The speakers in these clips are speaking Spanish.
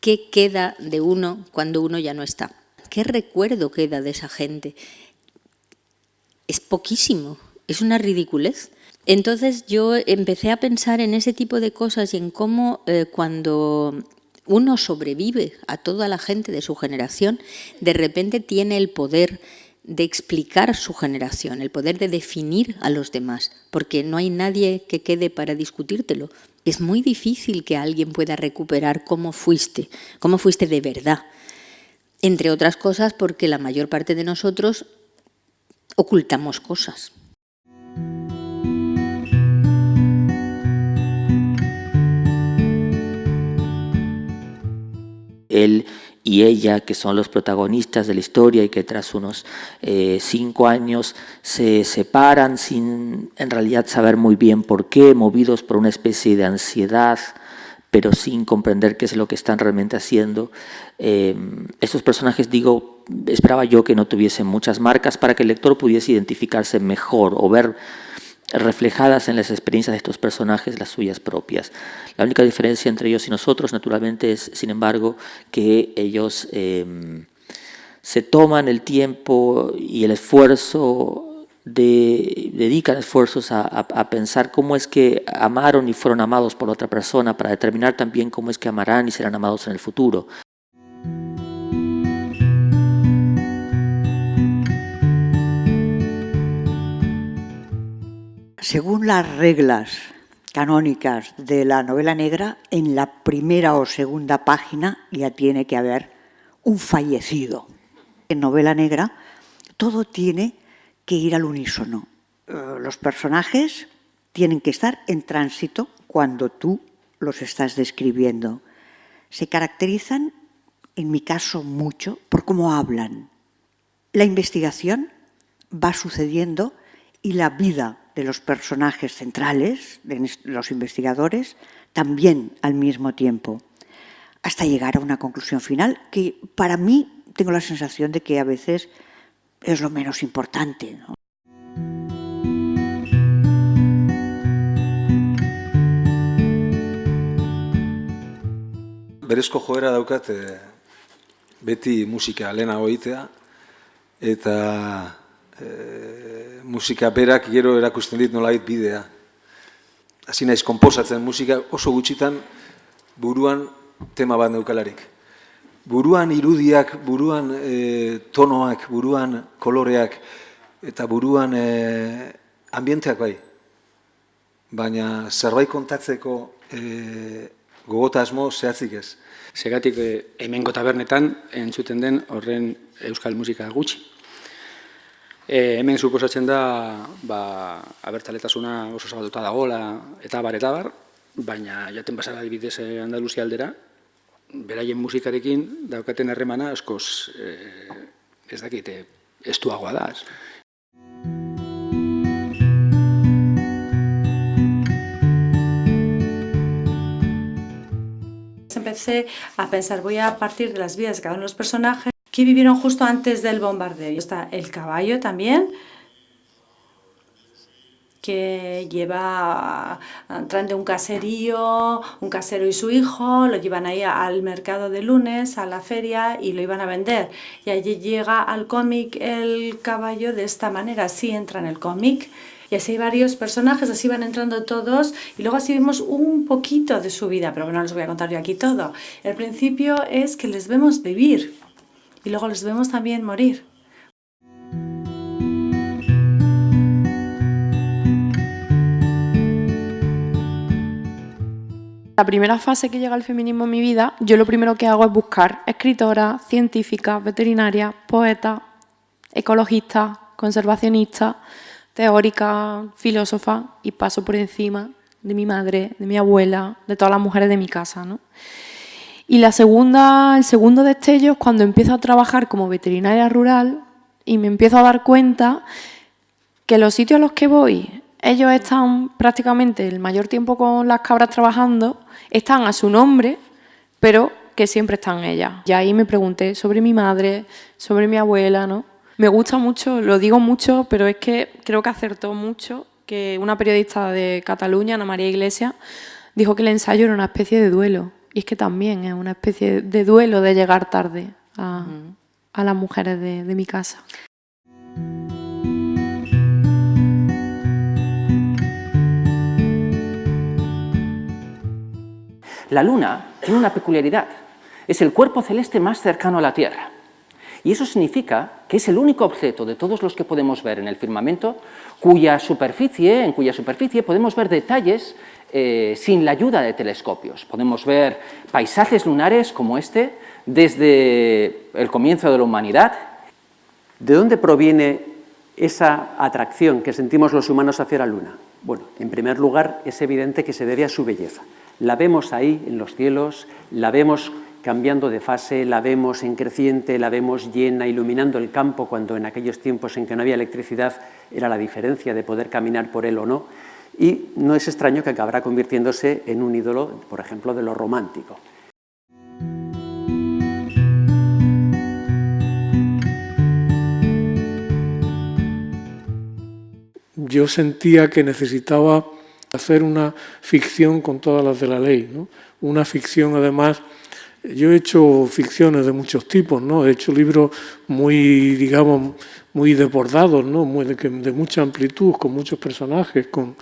¿qué queda de uno cuando uno ya no está? ¿Qué recuerdo queda de esa gente? Es poquísimo, es una ridiculez. Entonces yo empecé a pensar en ese tipo de cosas y en cómo cuando uno sobrevive a toda la gente de su generación, de repente tiene el poder de explicar su generación, el poder de definir a los demás, porque no hay nadie que quede para discutírtelo. Es muy difícil que alguien pueda recuperar cómo fuiste de verdad. Entre otras cosas porque la mayor parte de nosotros ocultamos cosas. Él y ella, que son los protagonistas de la historia y que tras unos 5 años se separan sin en realidad saber muy bien por qué, movidos por una especie de ansiedad, pero sin comprender qué es lo que están realmente haciendo. Estos personajes, digo, esperaba yo que no tuviesen muchas marcas para que el lector pudiese identificarse mejor o ver reflejadas en las experiencias de estos personajes las suyas propias. La única diferencia entre ellos y nosotros, naturalmente, es, sin embargo, que ellos se toman el tiempo y el esfuerzo, dedican esfuerzos a pensar cómo es que amaron y fueron amados por otra persona, para determinar también cómo es que amarán y serán amados en el futuro. Según las reglas canónicas de la novela negra, en la primera o segunda página ya tiene que haber un fallecido. En novela negra todo tiene que ir al unísono. Los personajes tienen que estar en tránsito cuando tú los estás describiendo. Se caracterizan, en mi caso mucho, por cómo hablan. La investigación va sucediendo y la vida de los personajes centrales, de los investigadores, también al mismo tiempo, hasta llegar a una conclusión final que para mí tengo la sensación de que a veces es lo menos importante, ¿no? Berezko joera daukat beti musika lehenago egitea, eta musika berak gero erakusten dit nolabait bidea. Hasi naiz konposatzen musika oso gutxitan buruan tema bat neukalarik. Buruan irudiak, buruan tonoak, buruan koloreak eta buruan ambienteak bai. Baina zerbait kontatzeko gogotasmo zehatzik ez. Segatik hemengo tabernetan entzuten den horren euskal musika gutxi. Hemen suposatzen da abertzaletasuna oso zabalduta dagoela eta bar, baina jaten pasara adibidez Andaluzia aldera, beraien musikarekin daukaten harremana askoz ez dakit, estuagoa da. Empecé a pensar, voy a partir de las vidas de cada uno de los personajes que vivieron justo antes del bombardeo. Está el caballo también, que traen de un caserío, un casero y su hijo, lo llevan ahí al mercado de lunes, a la feria, y lo iban a vender. Y allí llega al cómic el caballo de esta manera, así entra en el cómic. Y así hay varios personajes, así van entrando todos, y luego así vemos un poquito de su vida, pero no les voy a contar yo aquí todo. El principio es que les vemos vivir, y luego les vemos también morir. La primera fase que llega el feminismo en mi vida, yo lo primero que hago es buscar escritoras, científicas, veterinarias, poetas, ecologistas, conservacionistas, teóricas, filósofas, y paso por encima de mi madre, de mi abuela, de todas las mujeres de mi casa, ¿no? Y el segundo destello es cuando empiezo a trabajar como veterinaria rural y me empiezo a dar cuenta que los sitios a los que voy, ellos están prácticamente el mayor tiempo con las cabras trabajando, están a su nombre, pero que siempre están ellas. Y ahí me pregunté sobre mi madre, sobre mi abuela, ¿no? Me gusta mucho, lo digo mucho, pero es que creo que acertó mucho, que una periodista de Cataluña, Ana María Iglesias, dijo que el ensayo era una especie de duelo. Y es que también es una especie de duelo de llegar tarde a las mujeres de mi casa. La Luna tiene una peculiaridad, es el cuerpo celeste más cercano a la Tierra. Y eso significa que es el único objeto de todos los que podemos ver en el firmamento en cuya superficie podemos ver detalles sin la ayuda de telescopios. Podemos ver paisajes lunares como este desde el comienzo de la humanidad. ¿De dónde proviene esa atracción que sentimos los humanos hacia la Luna? Bueno, en primer lugar, es evidente que se debe a su belleza. La vemos ahí en los cielos, la vemos cambiando de fase, la vemos en creciente, la vemos llena, iluminando el campo, cuando en aquellos tiempos en que no había electricidad era la diferencia de poder caminar por él o no. Y no es extraño que acabará convirtiéndose en un ídolo, por ejemplo, de lo romántico. Yo sentía que necesitaba hacer una ficción con todas las de la ley, ¿no? Una ficción, además, yo he hecho ficciones de muchos tipos, ¿no? He hecho libros muy, digamos, muy desbordados, ¿no? De mucha amplitud, con muchos personajes, con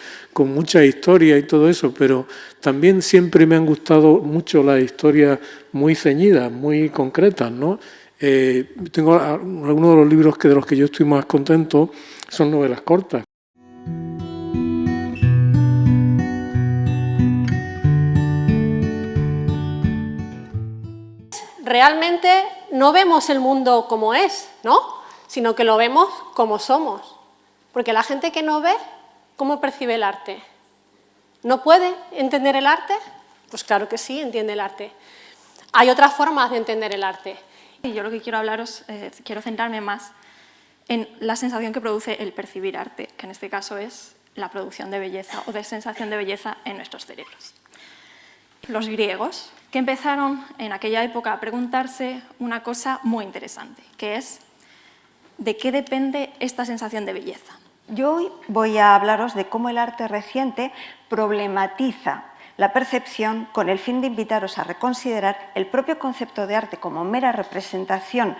mucha historia y todo eso, pero también siempre me han gustado mucho las historias muy ceñidas, muy concretas, ¿no? Tengo algunos de los libros de los que yo estoy más contento son novelas cortas. Realmente no vemos el mundo como es, ¿no? Sino que lo vemos como somos. Porque la gente que no ve, ¿cómo percibe el arte? ¿No puede entender el arte? Pues claro que sí, entiende el arte. Hay otras formas de entender el arte. Y yo lo que quiero hablaros, quiero centrarme más en la sensación que produce el percibir arte, que en este caso es la producción de belleza o de sensación de belleza en nuestros cerebros. Los griegos, que empezaron en aquella época a preguntarse una cosa muy interesante, que es ¿de qué depende esta sensación de belleza? Yo hoy voy a hablaros de cómo el arte reciente problematiza la percepción con el fin de invitaros a reconsiderar el propio concepto de arte como mera representación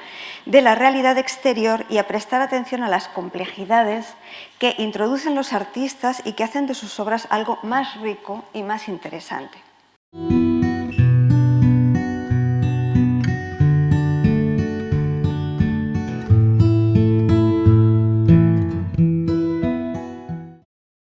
de la realidad exterior y a prestar atención a las complejidades que introducen los artistas y que hacen de sus obras algo más rico y más interesante.